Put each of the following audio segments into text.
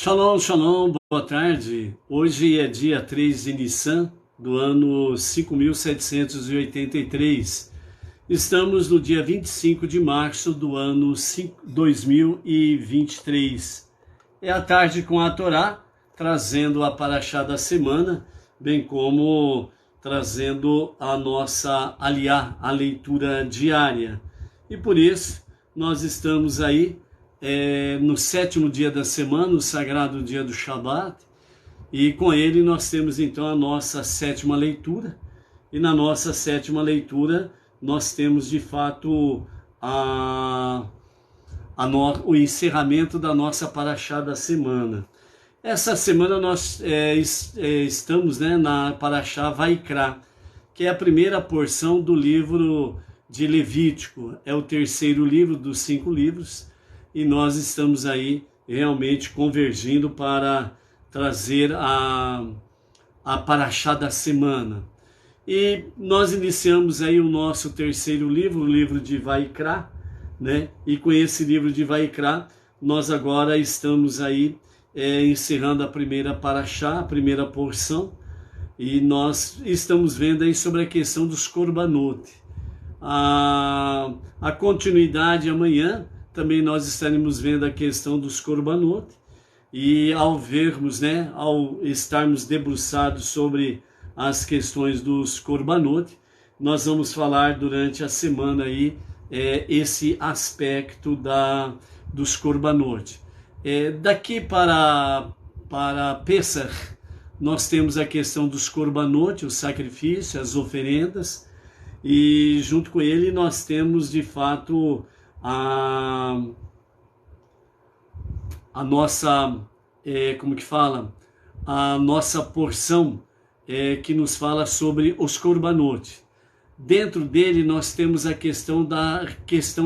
Shalom, shalom, boa tarde. Hoje é dia 3 de Nissan do ano 5783. Estamos no dia 25 de março do ano 2023. É a tarde com a Torá, trazendo a Parashá da semana, bem como trazendo a nossa aliá, a leitura diária. E por isso, nós estamos aí no sétimo dia da semana, o sagrado dia do Shabat, e com ele nós temos então a nossa sétima leitura, e na nossa sétima leitura nós temos de fato o encerramento da nossa Parashá da semana. Essa semana nós estamos na Parashá Vaikra, que é a primeira porção do livro de Levítico, é o terceiro livro dos 5 livros, e nós estamos aí realmente convergindo para trazer a Parashá da semana. E nós iniciamos aí o nosso terceiro livro, o livro de Vaikra, né? E com esse livro de Vaikra, nós agora estamos aí encerrando a primeira Parashá, a primeira porção, e nós estamos vendo aí sobre a questão dos Korbanot. A continuidade amanhã, também nós estaremos vendo a questão dos Korbanot, e ao vermos, ao estarmos debruçados sobre as questões dos Korbanot, nós vamos falar durante a semana aí esse aspecto dos Korbanot. Daqui para Pesach, nós temos a questão dos Korbanot, o sacrifício, as oferendas, e junto com ele nós temos de fato a nossa, a nossa porção que nos fala sobre os Korbanot. Dentro dele nós temos a questão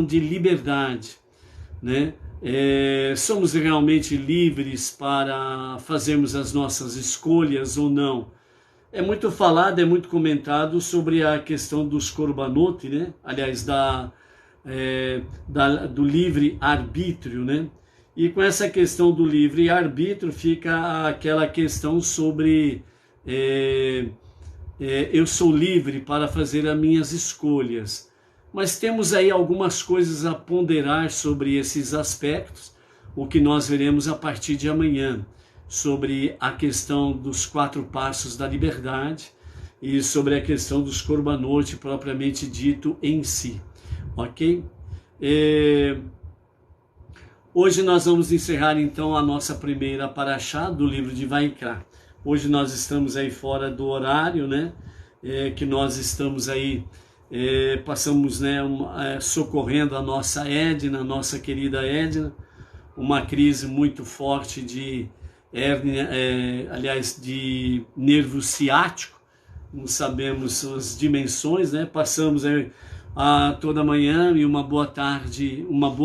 de liberdade, né? Somos realmente livres para fazermos as nossas escolhas ou não? É muito falado, é muito comentado sobre a questão dos Korbanot, né? Aliás, do livre-arbítrio, né? E com essa questão do livre-arbítrio fica aquela questão sobre eu sou livre para fazer as minhas escolhas. Mas temos aí algumas coisas a ponderar sobre esses aspectos, o que nós veremos a partir de amanhã, sobre a questão dos 4 passos da liberdade e sobre a questão dos Korbanot propriamente dito em si. Ok? Hoje nós vamos encerrar então a nossa primeira Parashá do livro de Vaikra. Hoje nós estamos aí fora do horário, né? Que nós estamos aí, passamos, socorrendo a nossa Edna, a nossa querida Edna, uma crise muito forte de hérnia, de nervo ciático, não sabemos as dimensões, né? Passamos aí toda manhã e uma boa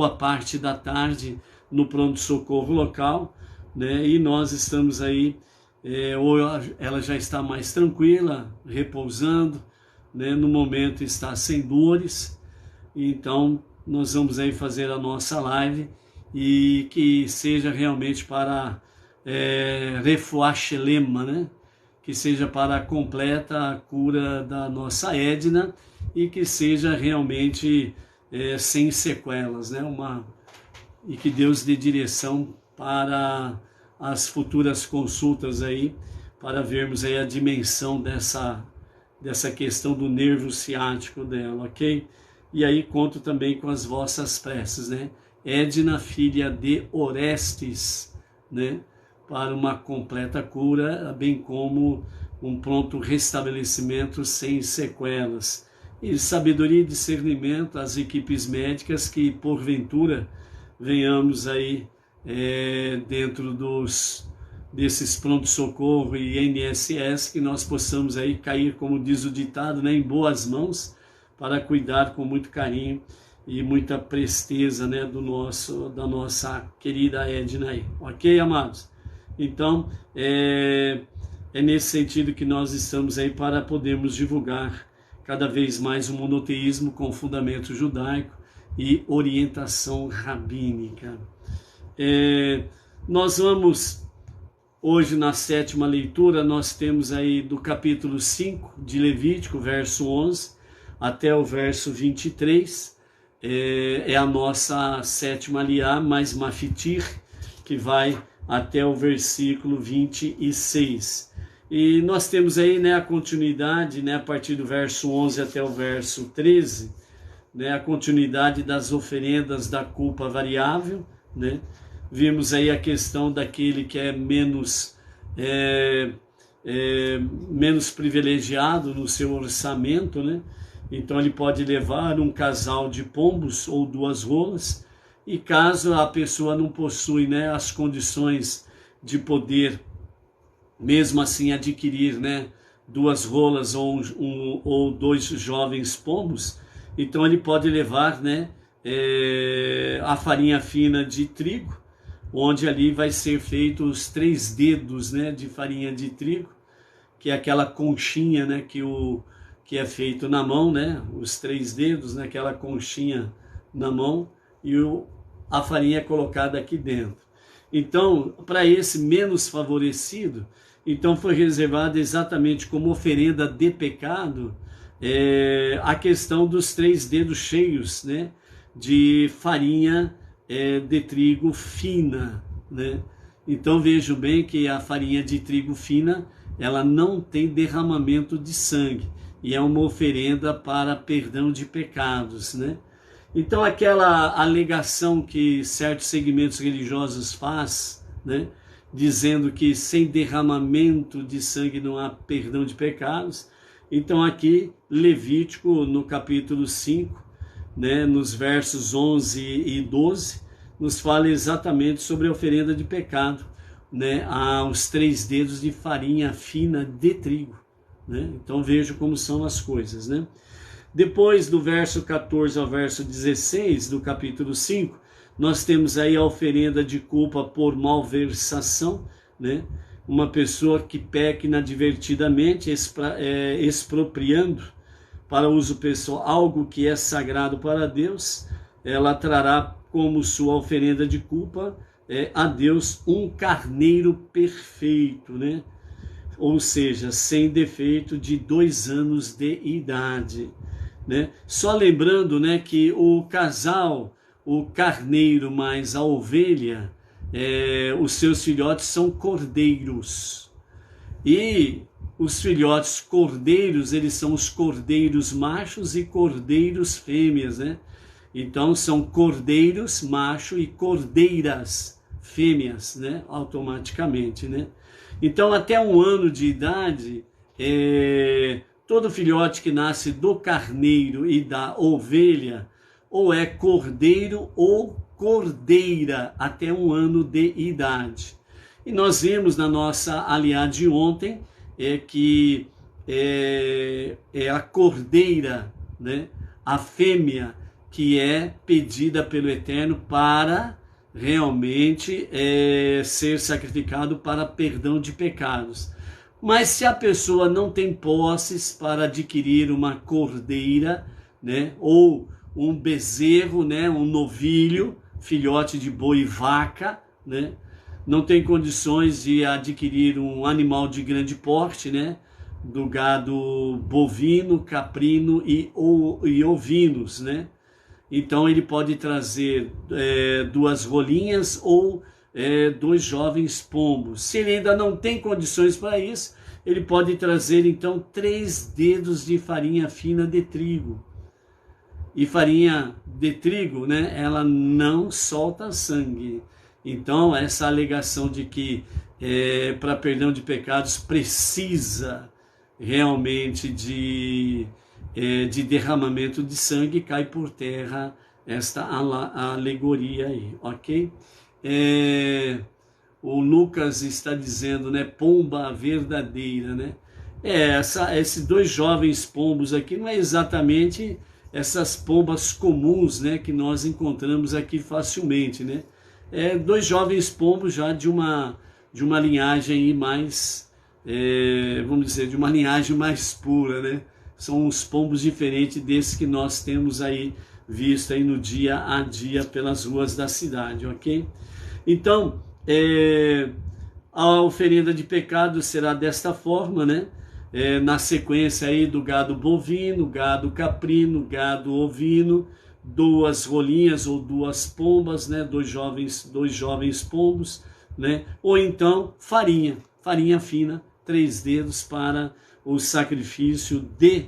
parte da tarde no pronto-socorro local, né? E nós estamos aí, ela já está mais tranquila, repousando, né? No momento está sem dores, então nós vamos aí fazer a nossa live e que seja realmente para refuah shelema, né? Que seja para a completa cura da nossa Edna, e que seja realmente sem sequelas, né? E que Deus dê direção para as futuras consultas aí, para vermos aí a dimensão dessa questão do nervo ciático dela, ok? E aí conto também com as vossas preces, né? Edna, filha de Orestes, né? Para uma completa cura, bem como um pronto restabelecimento sem sequelas. E sabedoria e discernimento às equipes médicas, que porventura venhamos aí dentro desses pronto-socorro e INSS, que nós possamos aí cair, como diz o ditado, né, em boas mãos, para cuidar com muito carinho e muita presteza, né, da nossa querida Edna aí. Ok, amados? Então, é nesse sentido que nós estamos aí, para podermos divulgar cada vez mais o monoteísmo com fundamento judaico e orientação rabínica. Nós vamos, hoje na sétima leitura, nós temos aí do capítulo 5 de Levítico, verso 11, até o verso 23, é a nossa sétima aliá, mais mafitir, que vai até o versículo 26. E nós temos aí, né, a continuidade, né, a partir do verso 11 até o verso 13, né, a continuidade das oferendas da culpa variável, né? Vimos aí a questão daquele que é menos privilegiado no seu orçamento, né? Então ele pode levar um casal de pombos ou 2 rolas, e caso a pessoa não possui, né, as condições de poder, mesmo assim, adquirir, né, 2 rolas ou 2 jovens pombos, então ele pode levar, né, a farinha fina de trigo, onde ali vai ser feito os 3 dedos, né, de farinha de trigo, que é aquela conchinha, né, que é feito na mão, né, os 3 dedos, né, aquela conchinha na mão, e a farinha é colocada aqui dentro. Então, para esse menos favorecido, então foi reservado exatamente como oferenda de pecado, a questão dos 3 dedos cheios, né, de farinha de trigo fina, né? Então vejam bem que a farinha de trigo fina, ela não tem derramamento de sangue, e é uma oferenda para perdão de pecados, né? Então aquela alegação que certos segmentos religiosos faz, né, dizendo que sem derramamento de sangue não há perdão de pecados, então aqui Levítico, no capítulo 5, né, nos versos 11 e 12, nos fala exatamente sobre a oferenda de pecado, né, aos 3 dedos de farinha fina de trigo, né? Então veja como são as coisas, né? Depois do verso 14 ao verso 16 do capítulo 5, nós temos aí a oferenda de culpa por malversação, né? Uma pessoa que peca inadvertidamente, expropriando para uso pessoal algo que é sagrado para Deus, ela trará como sua oferenda de culpa a Deus um carneiro perfeito, né? Ou seja, sem defeito, de 2 anos de idade, né? Só lembrando, né, que o casal, o carneiro mais a ovelha, os seus filhotes são cordeiros, e os filhotes cordeiros, eles são os cordeiros machos e cordeiros fêmeas, né? Então são cordeiros macho e cordeiras fêmeas, né? Automaticamente, né? Então até 1 ano de idade, todo filhote que nasce do carneiro e da ovelha, ou é cordeiro ou cordeira, até 1 ano de idade. E nós vimos na nossa aliá de ontem, que é a cordeira, né, a fêmea, que é pedida pelo Eterno para realmente ser sacrificado para perdão de pecados. Mas se a pessoa não tem posses para adquirir uma cordeira, né, ou um bezerro, né, um novilho, filhote de boi e vaca, né, não tem condições de adquirir um animal de grande porte, né, do gado bovino, caprino e ovinos, né? Então ele pode trazer 2 rolinhas ou 2 jovens pombos. Se ele ainda não tem condições para isso, ele pode trazer então 3 dedos de farinha fina de trigo. E farinha de trigo, né, ela não solta sangue. Então essa alegação de que para perdão de pecados precisa realmente de derramamento de sangue, cai por terra esta alegoria aí, ok? O Lucas está dizendo, né, pomba verdadeira, né? Esses 2 jovens pombos aqui não é exatamente essas pombas comuns, né, que nós encontramos aqui facilmente, né? 2 jovens pombos já de uma linhagem mais, vamos dizer, de uma linhagem mais pura, né? São uns pombos diferentes desses que nós temos aí visto aí no dia a dia pelas ruas da cidade, ok? Então, a oferenda de pecado será desta forma, né? Na sequência aí do gado bovino, gado caprino, gado ovino, 2 rolinhas ou 2 pombas, né? Dois jovens pombos, né? Ou então farinha fina, 3 dedos para o sacrifício de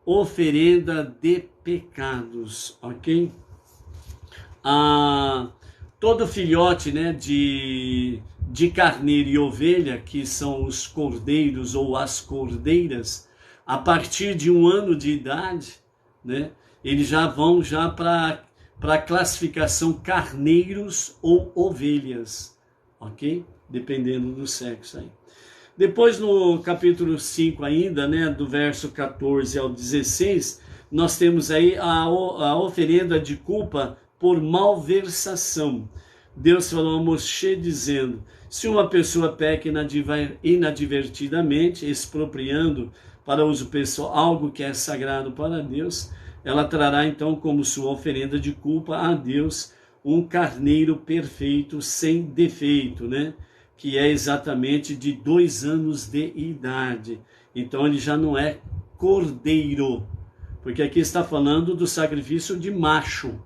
oferenda de pecados, ok? Todo filhote, né, de carneiro e ovelha, que são os cordeiros ou as cordeiras, a partir de 1 ano de idade, né, eles já vão para a classificação carneiros ou ovelhas, ok? Dependendo do sexo aí. Depois no capítulo 5 ainda, né, do verso 14 ao 16, nós temos aí a oferenda de culpa por malversação. Deus falou a Moshe dizendo: se uma pessoa peca inadvertidamente, expropriando para uso pessoal algo que é sagrado para Deus, ela trará então como sua oferenda de culpa a Deus um carneiro perfeito, sem defeito, né? Que é exatamente de 2 anos de idade. Então ele já não é cordeiro, porque aqui está falando do sacrifício de macho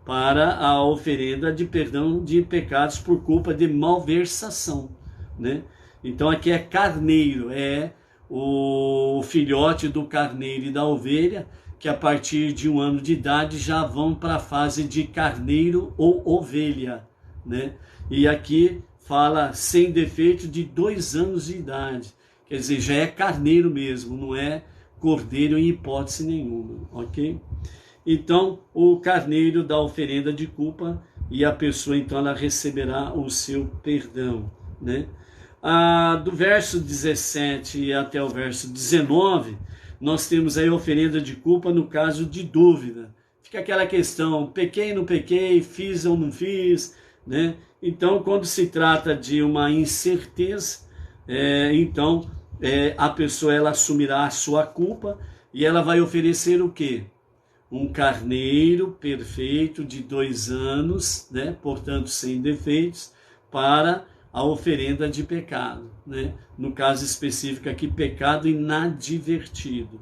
para a oferenda de perdão de pecados por culpa de malversação, né? Então aqui é carneiro, é o filhote do carneiro e da ovelha, que a partir de 1 ano de idade já vão para a fase de carneiro ou ovelha, né? E aqui fala sem defeito de 2 anos de idade, quer dizer, já é carneiro mesmo, não é cordeiro em hipótese nenhuma, ok? Então, o carneiro da oferenda de culpa, e a pessoa então ela receberá o seu perdão, né? Do verso 17 até o verso 19, nós temos aí a oferenda de culpa no caso de dúvida. Fica aquela questão, pequei, não pequei, fiz ou não fiz, né? Então, quando se trata de uma incerteza, a pessoa ela assumirá a sua culpa e ela vai oferecer o quê? Um carneiro perfeito de 2 anos, né? Portanto, sem defeitos, para a oferenda de pecado, né? No caso específico aqui, pecado inadvertido.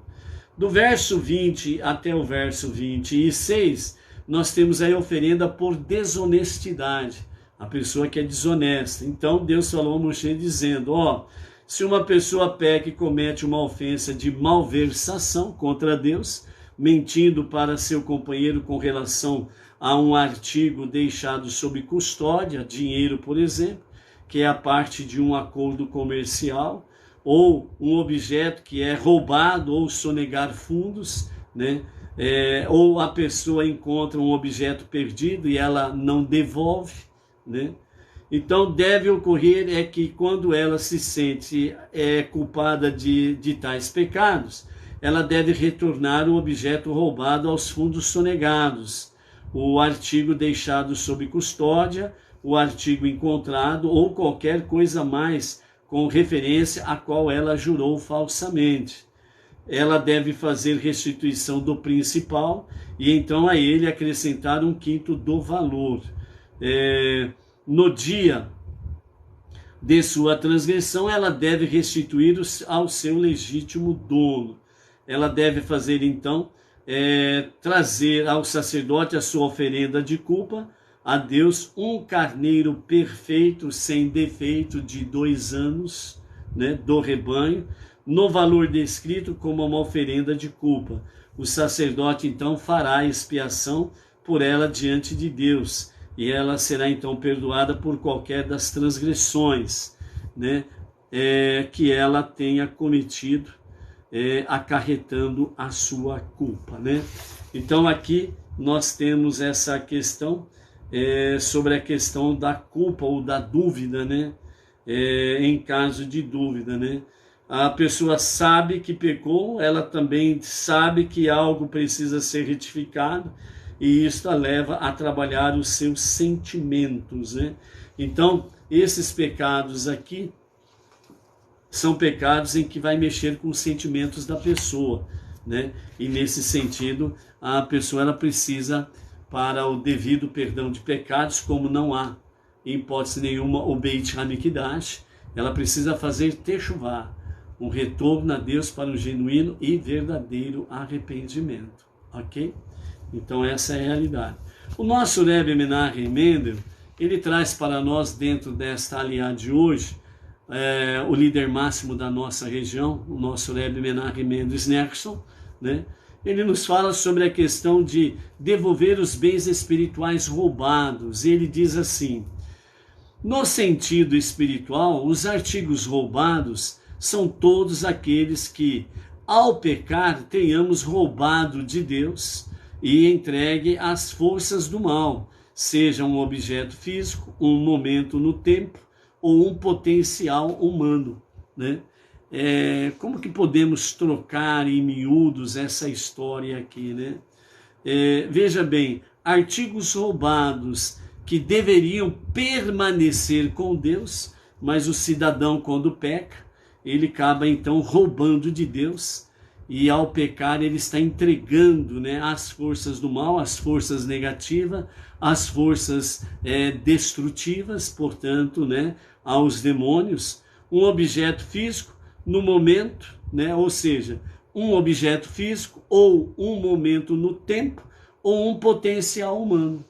Do verso 20 até o verso 26, nós temos aí a oferenda por desonestidade, a pessoa que é desonesta. Então Deus falou a Moshe dizendo, se uma pessoa peca e comete uma ofensa de malversação contra Deus, mentindo para seu companheiro com relação a um artigo deixado sob custódia, dinheiro, por exemplo, que é a parte de um acordo comercial, ou um objeto que é roubado ou sonegar fundos, né? Ou a pessoa encontra um objeto perdido e ela não devolve, né? Então deve ocorrer que quando ela se sente culpada de tais pecados, ela deve retornar o objeto roubado aos fundos sonegados, o artigo deixado sob custódia, o artigo encontrado ou qualquer coisa mais com referência a qual ela jurou falsamente. Ela deve fazer restituição do principal e então a ele acrescentar 1/5 do valor. No dia de sua transgressão, ela deve restituir ao seu legítimo dono. Ela deve fazer então, trazer ao sacerdote a sua oferenda de culpa a Deus, um carneiro perfeito, sem defeito, de 2 anos, né, do rebanho, no valor descrito como uma oferenda de culpa. O sacerdote então fará expiação por ela diante de Deus, e ela será então perdoada por qualquer das transgressões, né, que ela tenha cometido, acarretando a sua culpa, né? Então aqui nós temos essa questão sobre a questão da culpa ou da dúvida, né? Em caso de dúvida, né? A pessoa sabe que pecou, ela também sabe que algo precisa ser retificado, e isso a leva a trabalhar os seus sentimentos, né? Então, esses pecados aqui são pecados em que vai mexer com os sentimentos da pessoa, né? E nesse sentido, a pessoa ela precisa, para o devido perdão de pecados, como não há em hipótese nenhuma, o Beit HaMikdash. Ela precisa fazer Teshuvah, um retorno a Deus para um genuíno e verdadeiro arrependimento, ok? Então essa é a realidade. O nosso Rebbe Menachem Mendel, ele traz para nós, dentro desta aliá de hoje, o líder máximo da nossa região, o nosso Rebbe Menachem Mendel Schneerson, né? Ele nos fala sobre a questão de devolver os bens espirituais roubados. Ele diz assim: no sentido espiritual, os artigos roubados são todos aqueles que, ao pecar, tenhamos roubado de Deus e entregue às forças do mal, seja um objeto físico, um momento no tempo ou um potencial humano, né? Como que podemos trocar em miúdos essa história aqui, né? Veja bem, artigos roubados que deveriam permanecer com Deus, mas o cidadão, quando peca, ele acaba então roubando de Deus, e ao pecar ele está entregando, né, às forças do mal, às forças negativas, às forças destrutivas, portanto, né, aos demônios, um objeto físico no momento, né, ou seja, um objeto físico ou um momento no tempo ou um potencial humano.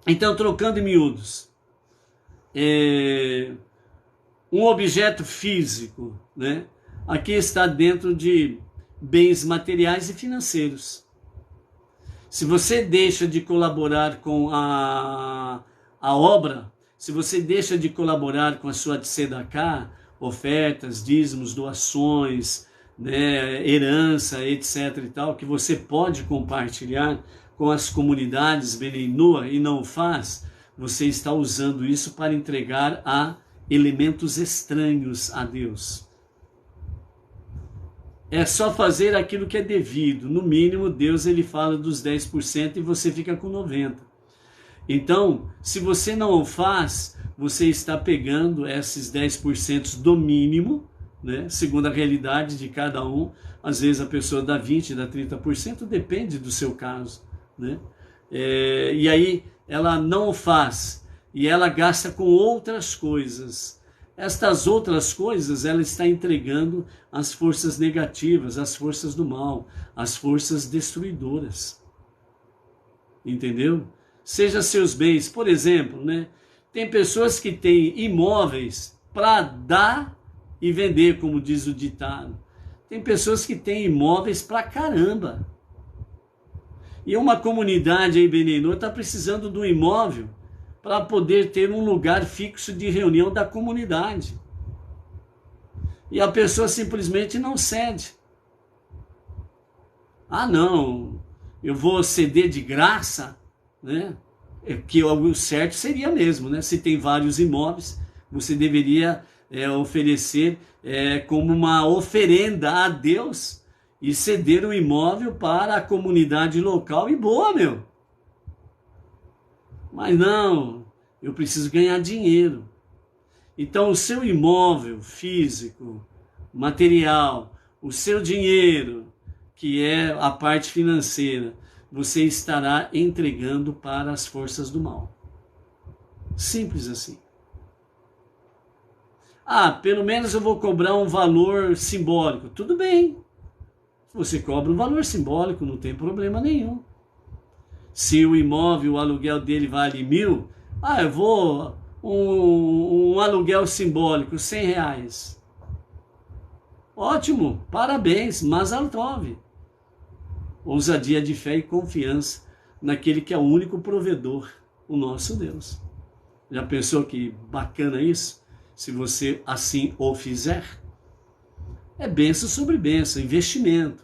Então, trocando em miúdos, um objeto físico, né, aqui está dentro de bens materiais e financeiros. Se você deixa de colaborar com a obra, se você deixa de colaborar com a sua tzedakah, ofertas, dízimos, doações, né, herança, etc. e tal, que você pode compartilhar com as comunidades Benei Noach e não faz, você está usando isso para entregar a elementos estranhos a Deus. É só fazer aquilo que é devido. No mínimo, Deus ele fala dos 10% e você fica com 90%. Então, se você não o faz, você está pegando esses 10% do mínimo, né, segundo a realidade de cada um. Às vezes a pessoa dá 20%, dá 30%, depende do seu caso, né? E aí ela não o faz e ela gasta com outras coisas. Estas outras coisas ela está entregando às forças negativas, às forças do mal, às forças destruidoras. Entendeu? Seja seus bens, por exemplo, né? Tem pessoas que têm imóveis para dar e vender, como diz o ditado. Tem pessoas que têm imóveis para caramba. E uma comunidade aí, Benei Noach, está precisando de um imóvel para poder ter um lugar fixo de reunião da comunidade. E a pessoa simplesmente não cede. Ah, não, eu vou ceder de graça, né? Que o certo seria mesmo, né? Se tem vários imóveis, você deveria oferecer como uma oferenda a Deus e ceder o imóvel para a comunidade local e boa, meu. Mas não, eu preciso ganhar dinheiro. Então o seu imóvel físico, material, o seu dinheiro, que é a parte financeira, você estará entregando para as forças do mal. Simples assim. Ah, pelo menos eu vou cobrar um valor simbólico. Tudo bem. Você cobra um valor simbólico, não tem problema nenhum. Se o imóvel, o aluguel dele vale 1.000, eu vou um aluguel simbólico, R$100. Ótimo, parabéns, Mazal Tov. Ousadia de fé e confiança naquele que é o único provedor, o nosso Deus. Já pensou que bacana isso? Se você assim o fizer? É bênção sobre bênção, investimento.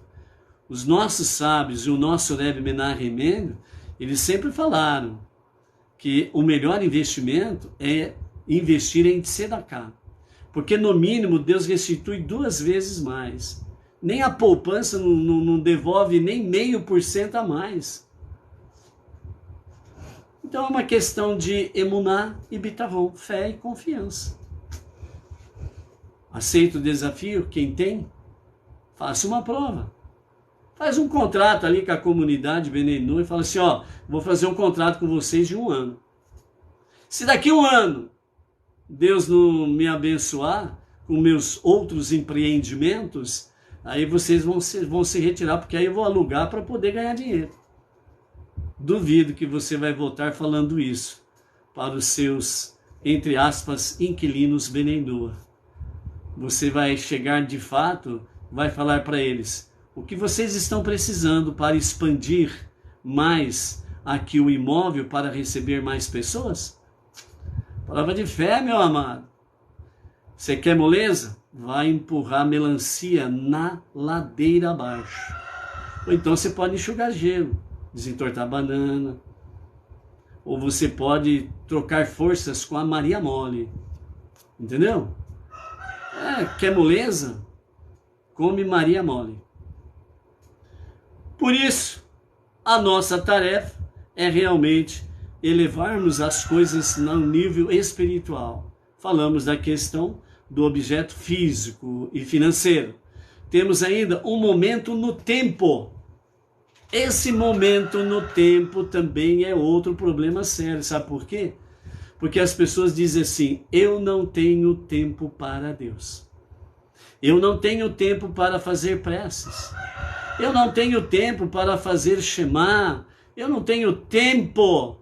Os nossos sábios e o nosso Rebbe Menachem Mendel, eles sempre falaram que o melhor investimento é investir em tzedakah. Porque no mínimo Deus restitui 2 vezes mais. Nem a poupança não devolve nem 0,5% a mais. Então é uma questão de emuná e bitavon, fé e confiança. Aceita o desafio? Quem tem? Faça uma prova. Faz um contrato ali com a comunidade Benei Noach e fala assim, vou fazer um contrato com vocês de 1 ano. Se daqui a um ano Deus não me abençoar com meus outros empreendimentos, aí vocês vão se retirar, porque aí eu vou alugar para poder ganhar dinheiro. Duvido que você vai voltar falando isso para os seus, entre aspas, inquilinos Benendua. Você vai chegar de fato, vai falar para eles o que vocês estão precisando para expandir mais aqui o imóvel para receber mais pessoas? Palavra de fé, meu amado. Você quer moleza? Vai empurrar melancia na ladeira abaixo. Ou então você pode enxugar gelo, desentortar banana. Ou você pode trocar forças com a Maria Mole. Entendeu? Quer moleza? Come Maria Mole. Por isso, a nossa tarefa é realmente elevarmos as coisas no nível espiritual. Falamos da questão do objeto físico e financeiro. Temos ainda um momento no tempo. Esse momento no tempo também é outro problema sério. Sabe por quê? Porque as pessoas dizem assim: eu não tenho tempo para Deus. Eu não tenho tempo para fazer preces. Eu não tenho tempo para fazer Shema. Eu não tenho tempo.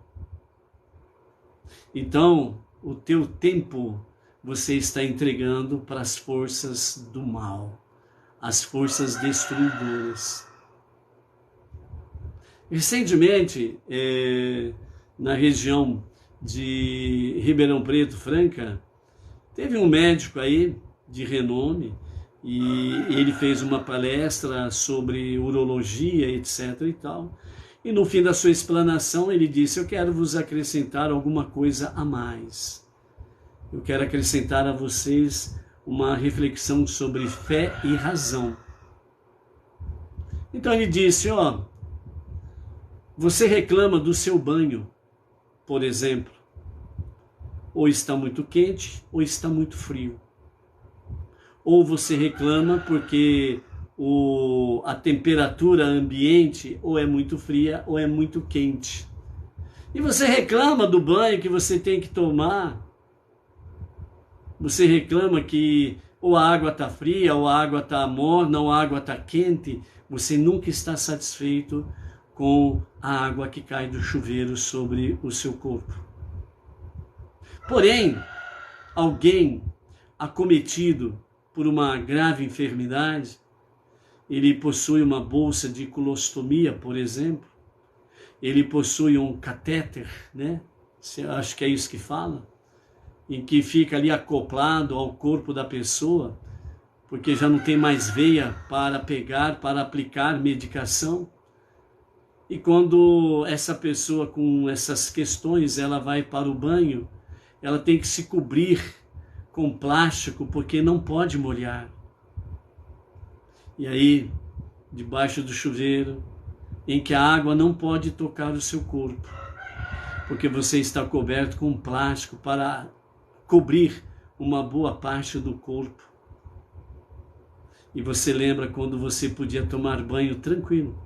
Então, o teu tempo você está entregando para as forças do mal, as forças destruidoras. Recentemente, na região de Ribeirão Preto, Franca, teve um médico aí de renome e ele fez uma palestra sobre urologia, etc. e tal. E no fim da sua explanação ele disse: eu quero vos acrescentar alguma coisa a mais. Eu quero acrescentar a vocês uma reflexão sobre fé e razão. Então ele disse: você reclama do seu banho, por exemplo, ou está muito quente ou está muito frio. Ou você reclama porque a temperatura ambiente ou é muito fria ou é muito quente. E você reclama do banho que você tem que tomar. Você reclama que ou a água está fria, ou a água está morna, ou a água está quente. Você nunca está satisfeito com a água que cai do chuveiro sobre o seu corpo. Porém, alguém acometido por uma grave enfermidade, ele possui uma bolsa de colostomia, por exemplo, ele possui um catéter, né? Acho que é isso que fala, em que fica ali acoplado ao corpo da pessoa, porque já não tem mais veia para pegar, para aplicar medicação. E quando essa pessoa com essas questões, ela vai para o banho, ela tem que se cobrir com plástico, porque não pode molhar. E aí, debaixo do chuveiro, em que a água não pode tocar o seu corpo, porque você está coberto com plástico para cobrir uma boa parte do corpo. E você lembra quando você podia tomar banho tranquilo.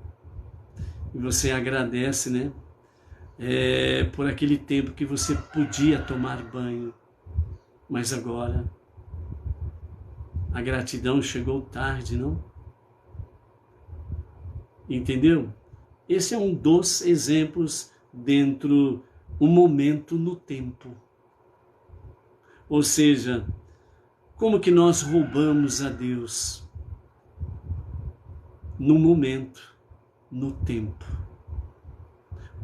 E você agradece, né? Por aquele tempo que você podia tomar banho. Mas agora, a gratidão chegou tarde, não? Entendeu? Esse é um dos exemplos dentro do momento no tempo. Ou seja, como que nós roubamos a Deus? No momento, no tempo.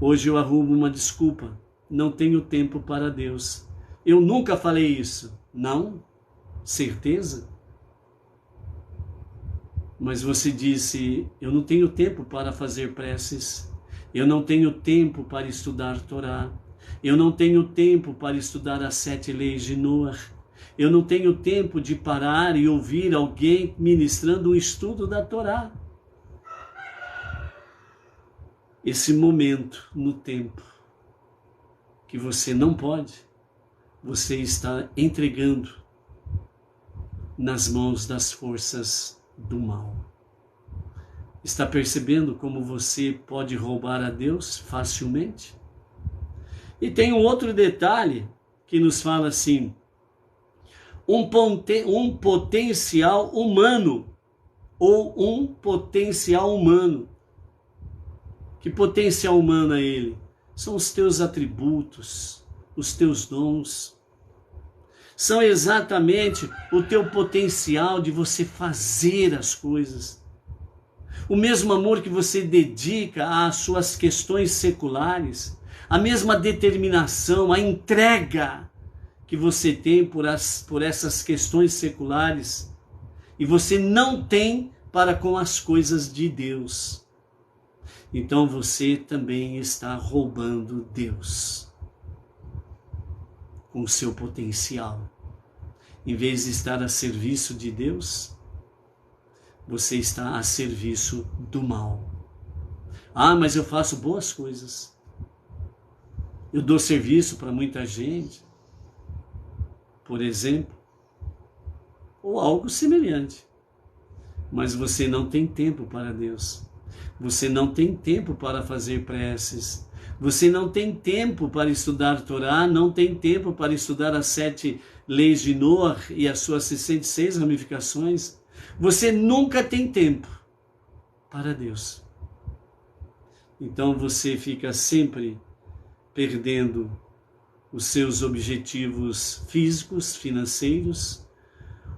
Hoje eu arrumo uma desculpa. Não tenho tempo para Deus. Eu nunca falei isso. Não? Certeza? Mas você disse: eu não tenho tempo para fazer preces. Eu não tenho tempo para estudar Torá. Eu não tenho tempo para estudar as 7 leis de Noah. Eu não tenho tempo de parar e ouvir alguém ministrando um estudo da Torá. Esse momento no tempo que você não pode, você está entregando nas mãos das forças do mal. Está percebendo como você pode roubar a Deus facilmente? E tem um outro detalhe que nos fala assim, um potencial humano, ou um potencial humano. Que potencial humano é ele? São os teus atributos, os teus dons. São exatamente o teu potencial de você fazer as coisas. O mesmo amor que você dedica às suas questões seculares, a mesma determinação, a entrega que você tem por essas questões seculares, e você não tem para com as coisas de Deus. Então você também está roubando Deus com o seu potencial. Em vez de estar a serviço de Deus, você está a serviço do mal. Ah, mas eu faço boas coisas. Eu dou serviço para muita gente, por exemplo, ou algo semelhante. Mas você não tem tempo para Deus. Você não tem tempo para fazer preces. Você não tem tempo para estudar Torá, não tem tempo para estudar as 7 leis de Noah e as suas 66 ramificações. Você nunca tem tempo para Deus. Então você fica sempre perdendo os seus objetivos físicos, financeiros,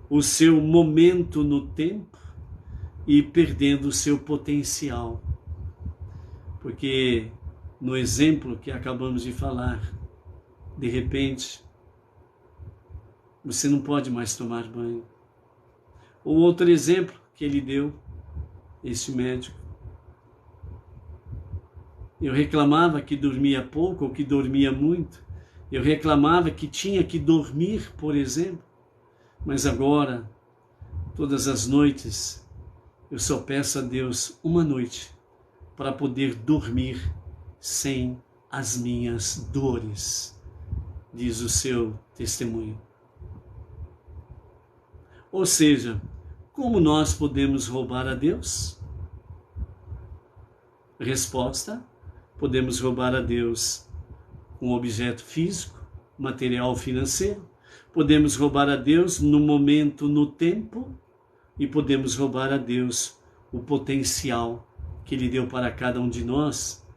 o seu momento no tempo e perdendo o seu potencial. Porque no exemplo que acabamos de falar, de repente, você não pode mais tomar banho. Ou outro exemplo que ele deu, esse médico. Eu reclamava que dormia pouco ou que dormia muito. Eu reclamava que tinha que dormir, por exemplo. Mas agora, todas as noites, eu só peço a Deus uma noite para poder dormir sem as minhas dores, diz o seu testemunho. Ou seja, como nós podemos roubar a Deus? Resposta: podemos roubar a Deus um objeto físico, material, financeiro. Podemos roubar a Deus no momento, no tempo, e podemos roubar a Deus o potencial que Ele deu para cada um de nós,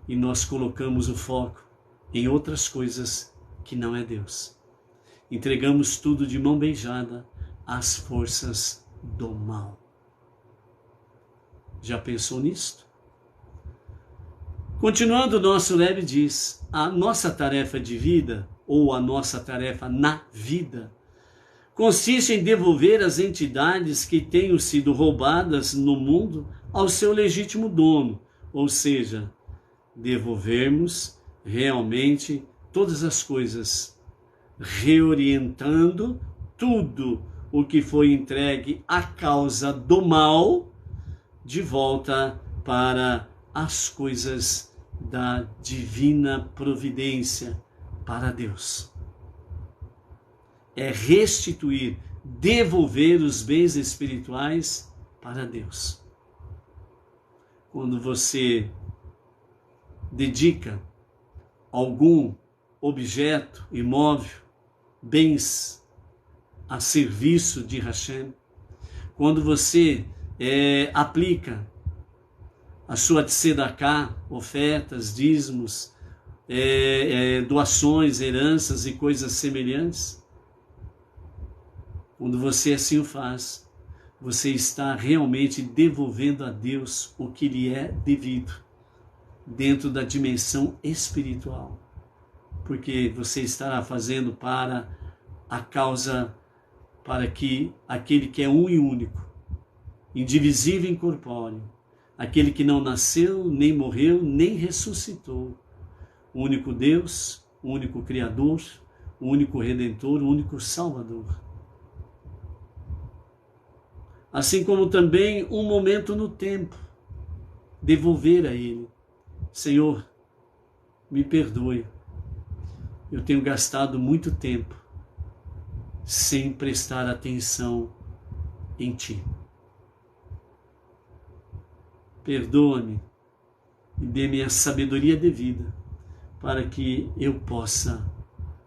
e nós colocamos o foco em outras coisas que não é Deus. Entregamos tudo de mão beijada às forças do mal. Já pensou nisto? Continuando, o nosso Rebbe diz, a nossa tarefa de vida, ou a nossa tarefa na vida, consiste em devolver as entidades que tenham sido roubadas no mundo ao seu legítimo dono, ou seja, devolvermos realmente todas as coisas, reorientando tudo o que foi entregue à causa do mal, de volta para as coisas da divina providência, para Deus. É restituir, devolver os bens espirituais para Deus. Quando você dedica algum objeto, imóvel, bens a serviço de Hashem, quando você aplica a sua tzedakah, ofertas, dízimos, doações, heranças e coisas semelhantes, quando você assim o faz, você está realmente devolvendo a Deus o que lhe é devido, dentro da dimensão espiritual, porque você estará fazendo para a causa, para que aquele que é um e único, indivisível e incorpóreo, aquele que não nasceu, nem morreu, nem ressuscitou, o único Deus, o único Criador, o único Redentor, o único Salvador. Assim como também um momento no tempo, devolver a Ele. Senhor, me perdoe, eu tenho gastado muito tempo sem prestar atenção em Ti. Perdoa-me e dê-me a sabedoria devida para que eu possa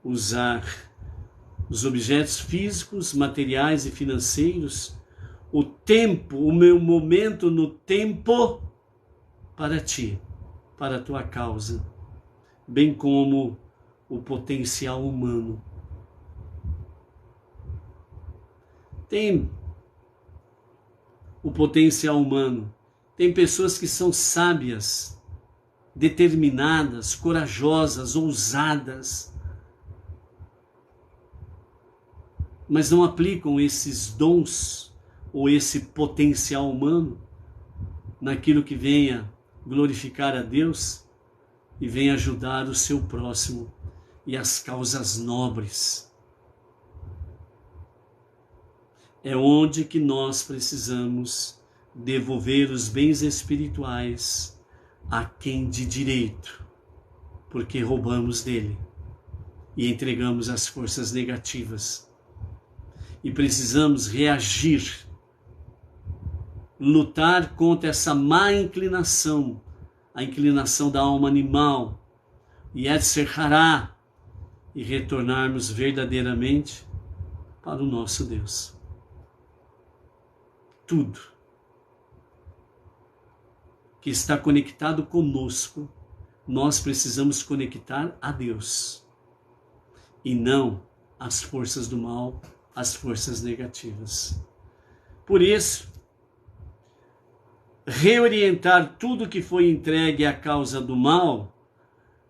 usar os objetos físicos, materiais e financeiros, o tempo, o meu momento no tempo para ti, para a tua causa, bem como o potencial humano. Tem o potencial humano, tem pessoas que são sábias, determinadas, corajosas, ousadas, mas não aplicam esses dons ou esse potencial humano naquilo que venha glorificar a Deus e venha ajudar o seu próximo e as causas nobres. É onde que nós precisamos devolver os bens espirituais a quem de direito, porque roubamos dele e entregamos às forças negativas. E precisamos reagir, lutar contra essa má inclinação, a inclinação da alma animal, Yetzer Hará, e retornarmos verdadeiramente para o nosso Deus. Tudo que está conectado conosco, nós precisamos conectar a Deus e não às forças do mal, às forças negativas. Por isso, reorientar tudo que foi entregue à causa do mal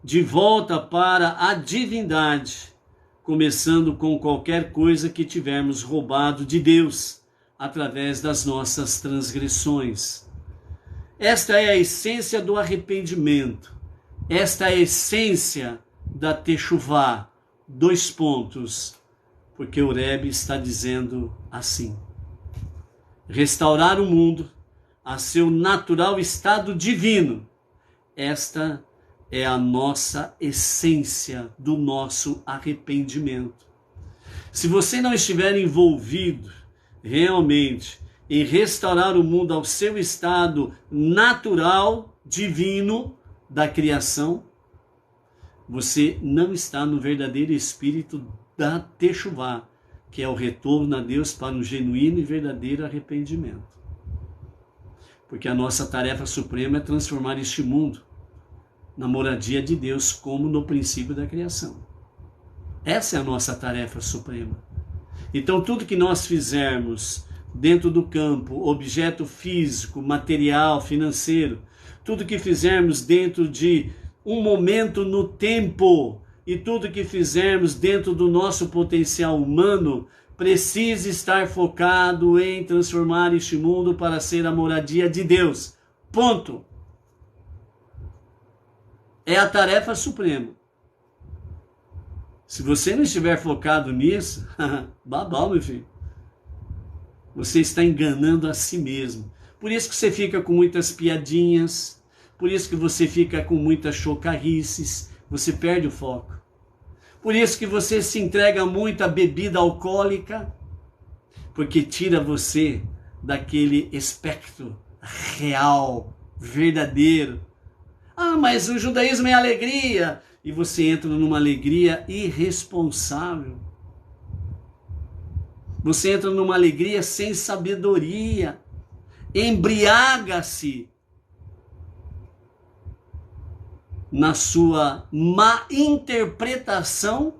de volta para a divindade, começando com qualquer coisa que tivermos roubado de Deus através das nossas transgressões. Esta é a essência do arrependimento. Esta é a essência da Teshuvá. 2 pontos. Porque o Rebbe está dizendo assim: restaurar o mundo a seu natural estado divino. Esta é a nossa essência do nosso arrependimento. Se você não estiver envolvido realmente em restaurar o mundo ao seu estado natural, divino da criação, você não está no verdadeiro espírito da Teshuvá, que é o retorno a Deus para um genuíno e verdadeiro arrependimento. Porque a nossa tarefa suprema é transformar este mundo na moradia de Deus, como no princípio da criação. Essa é a nossa tarefa suprema. Então, tudo que nós fizermos dentro do campo, objeto físico, material, financeiro, tudo que fizermos dentro de um momento no tempo e tudo que fizermos dentro do nosso potencial humano, precisa estar focado em transformar este mundo para ser a moradia de Deus. Ponto. É a tarefa suprema. Se você não estiver focado nisso, babau, meu filho. Você está enganando a si mesmo. Por isso que você fica com muitas piadinhas, por isso que você fica com muitas chocarrices, você perde o foco. Por isso que você se entrega muito à bebida alcoólica, porque tira você daquele espectro real, verdadeiro. Ah, mas o judaísmo é alegria. E você entra numa alegria irresponsável. Você entra numa alegria sem sabedoria. Embriaga-se na sua má interpretação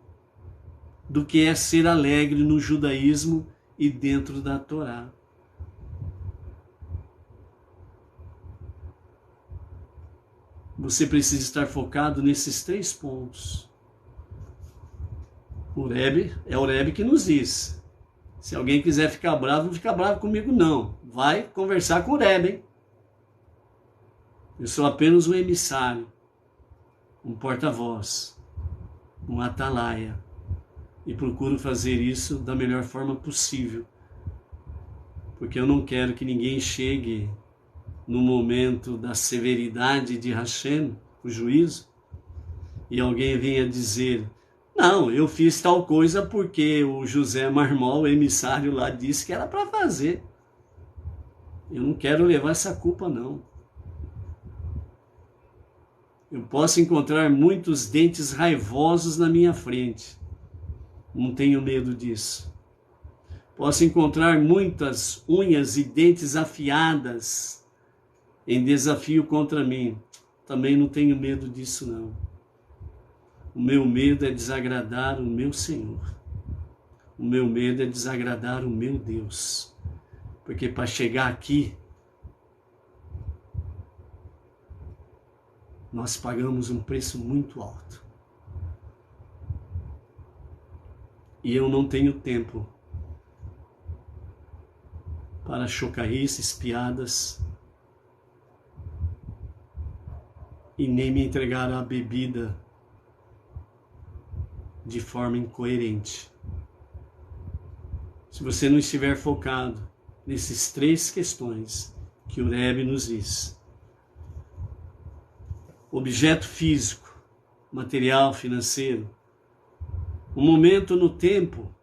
do que é ser alegre no judaísmo e dentro da Torá. Você precisa estar focado nesses 3 pontos. É o Rebbe que nos diz. Se alguém quiser ficar bravo, não fica bravo comigo não. Vai conversar com o Rebbe, hein? Eu sou apenas um emissário, um porta-voz, um atalaia. E procuro fazer isso da melhor forma possível. Porque eu não quero que ninguém chegue no momento da severidade de Hashem, o juízo, e alguém venha dizer: não, eu fiz tal coisa porque o José Marmol, o emissário lá, disse que era para fazer. Eu não quero levar essa culpa, não. Eu posso encontrar muitos dentes raivosos na minha frente. Não tenho medo disso. Posso encontrar muitas unhas e dentes afiadas em desafio contra mim. Também não tenho medo disso, não. O meu medo é desagradar o meu Senhor. O meu medo é desagradar o meu Deus. Porque para chegar aqui, nós pagamos um preço muito alto. E eu não tenho tempo para chocarrices, piadas, e nem me entregar à bebida de forma incoerente. Se você não estiver focado nesses 3 questões que o Rebbe nos diz: objeto físico, material, financeiro, um momento no tempo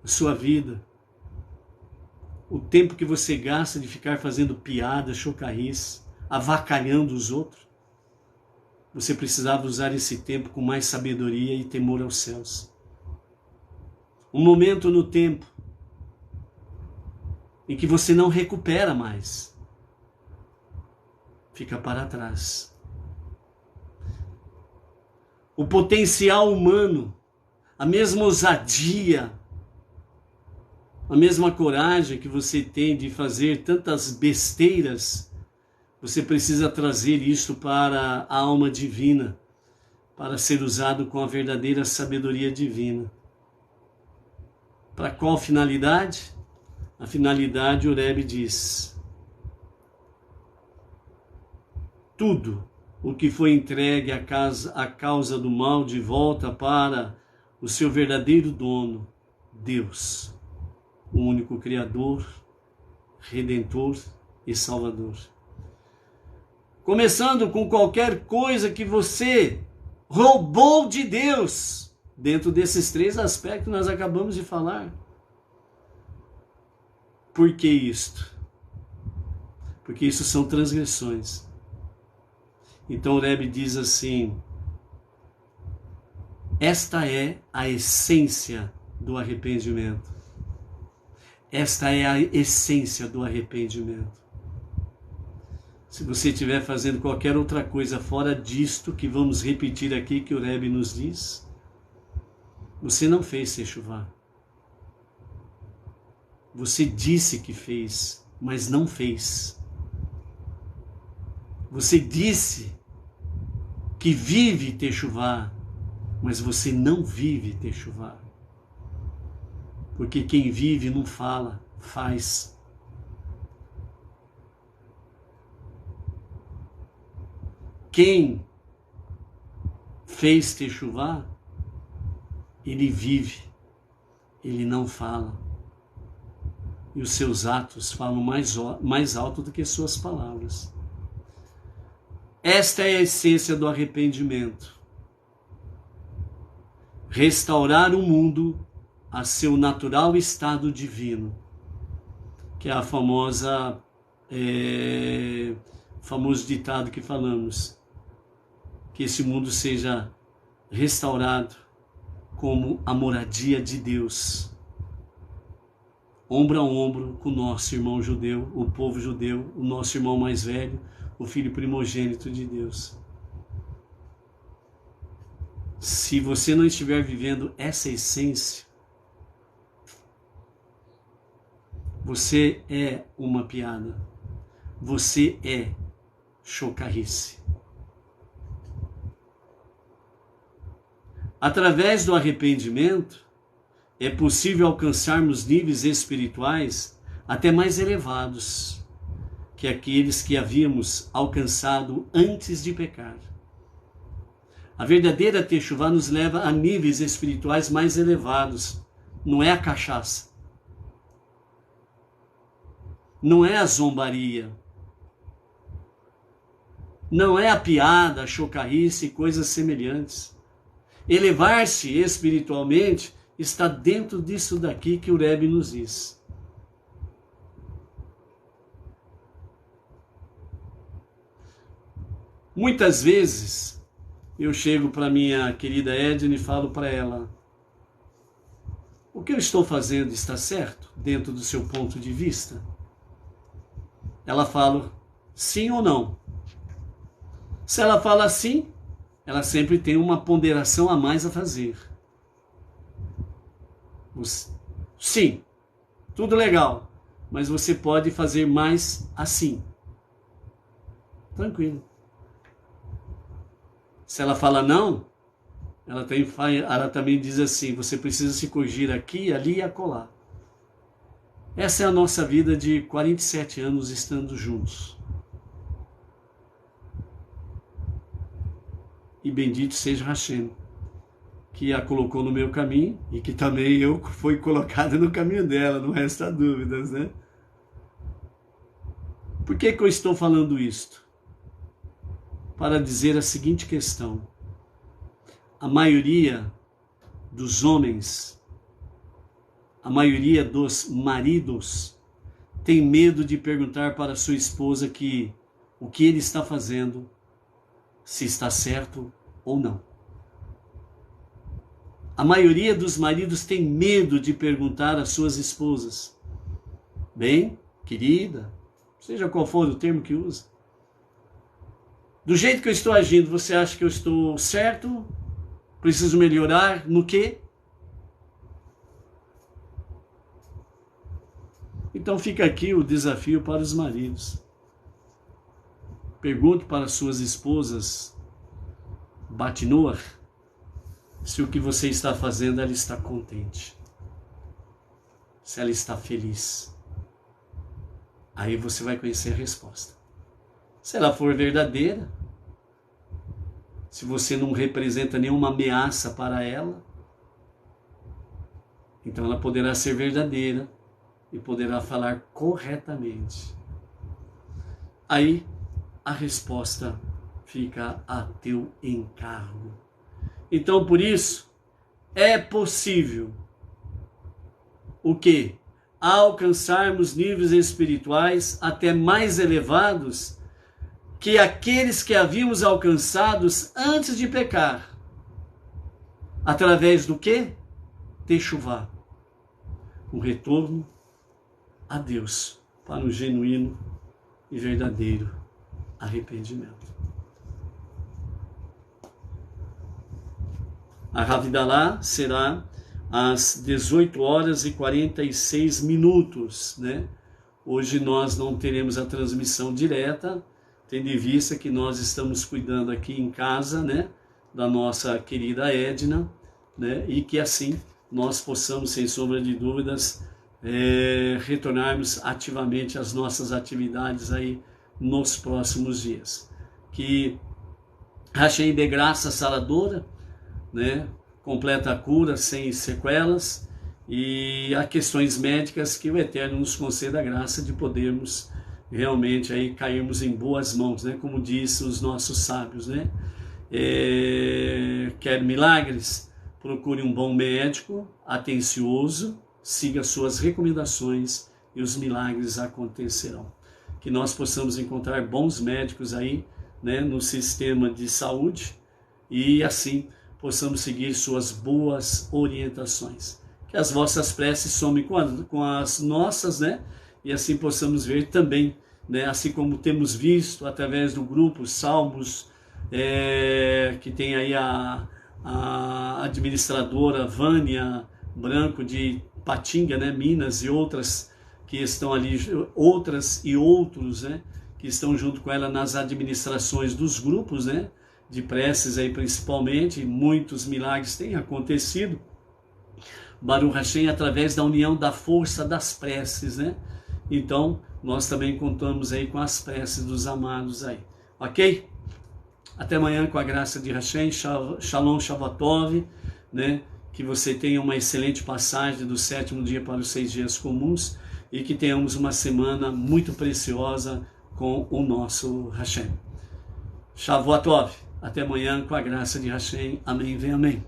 da sua vida, o tempo que você gasta de ficar fazendo piada, chocarrice, avacalhando os outros, você precisava usar esse tempo com mais sabedoria e temor aos céus. Um momento no tempo em que você não recupera mais, fica para trás. O potencial humano, a mesma ousadia, a mesma coragem que você tem de fazer tantas besteiras, você precisa trazer isso para a alma divina, para ser usado com a verdadeira sabedoria divina. Para qual finalidade? A finalidade, o Rebbe diz: tudo o que foi entregue à causa do mal de volta para o seu verdadeiro dono, Deus, o único Criador, Redentor e Salvador. Começando com qualquer coisa que você roubou de Deus, dentro desses 3 aspectos que nós acabamos de falar. Por que isto? Porque isso são transgressões. Então o Rebbe diz assim: esta é a essência do arrependimento. Esta é a essência do arrependimento. Se você estiver fazendo qualquer outra coisa fora disto que vamos repetir aqui, que o Rebbe nos diz, você não fez techuvá. Você disse que fez, mas não fez. Você disse que vive techuvá, mas você não vive techuvá. Porque quem vive não fala, faz. Quem fez techuvá, ele vive, ele não fala. E os seus atos falam mais alto do que suas palavras. Esta é a essência do arrependimento. Restaurar o mundo a seu natural estado divino, que é a famoso ditado que falamos, que esse mundo seja restaurado como a moradia de Deus, ombro a ombro com o nosso irmão judeu, o povo judeu, o nosso irmão mais velho, o filho primogênito de Deus. Se você não estiver vivendo essa essência, você é uma piada, você é chocarrice. Através do arrependimento, é possível alcançarmos níveis espirituais até mais elevados que aqueles que havíamos alcançado antes de pecar. A verdadeira techuvá nos leva a níveis espirituais mais elevados. Não é a cachaça. Não é a zombaria. Não é a piada, a chocarrice e coisas semelhantes. Elevar-se espiritualmente está dentro disso daqui que o Rebbe nos diz. Muitas vezes eu chego para minha querida Edna e falo para ela: o que eu estou fazendo está certo dentro do seu ponto de vista? Ela fala sim ou não. Se ela fala sim, ela sempre tem uma ponderação a mais a fazer. Sim, tudo legal, mas você pode fazer mais assim. Tranquilo. Se ela fala não, ela também diz assim: você precisa se corrigir aqui, ali e acolá. Essa é a nossa vida de 47 anos estando juntos. E bendito seja Hashem, que a colocou no meu caminho e que também eu fui colocado no caminho dela, não resta dúvidas, né? Por que eu estou falando isto? Para dizer a seguinte questão: a maioria dos homens, a maioria dos maridos tem medo de perguntar para sua esposa o que ele está fazendo, se está certo ou não. A maioria dos maridos tem medo de perguntar às suas esposas: bem, querida, seja qual for o termo que usa, do jeito que eu estou agindo, você acha que eu estou certo? Preciso melhorar no quê? Então fica aqui o desafio para os maridos. Pergunte para suas esposas, Batinoa, se o que você está fazendo, ela está contente. Se ela está feliz. Aí você vai conhecer a resposta. Se ela for verdadeira, se você não representa nenhuma ameaça para ela, então ela poderá ser verdadeira e poderá falar corretamente. Aí a resposta fica a teu encargo. Então, por isso, é possível o quê? Alcançarmos níveis espirituais até mais elevados que aqueles que havíamos alcançados antes de pecar. Através do quê? Techuvá. Um retorno a Deus para um genuíno e verdadeiro arrependimento. A Havidalá será às 18 horas e 46 minutos, né? Hoje nós não teremos a transmissão direta, tendo em vista que nós estamos cuidando aqui em casa, né, da nossa querida Edna, né, e que assim nós possamos, sem sombra de dúvidas, retornarmos ativamente às nossas atividades aí nos próximos dias. Que Hashem dê graça saradora, né, completa a cura sem sequelas, e há questões médicas que o Eterno nos conceda a graça de podermos realmente aí cairmos em boas mãos, né, como disse os nossos sábios, né? Quer milagres? Procure um bom médico, atencioso, siga suas recomendações e os milagres acontecerão. Que nós possamos encontrar bons médicos aí, né, no sistema de saúde, e assim possamos seguir suas boas orientações. Que as vossas preces somem com as nossas, né, e assim possamos ver também, né, assim como temos visto através do grupo Salmos, que tem aí a administradora Vânia Branco de Patinga, né, Minas, e outras que estão ali, outras e outros, né, que estão junto com ela nas administrações dos grupos, né, de preces aí principalmente. Muitos milagres têm acontecido, Baruch Hashem, através da união da força das preces, né? Então, nós também contamos aí com as preces dos amados aí, ok? Até amanhã, com a graça de Hashem. Shalom Shavatov, né? Que você tenha uma excelente passagem do 7º dia para os 6 dias comuns, e que tenhamos uma semana muito preciosa com o nosso Hashem. Shavuotov. Até amanhã, com a graça de Hashem. Amém, vem amém.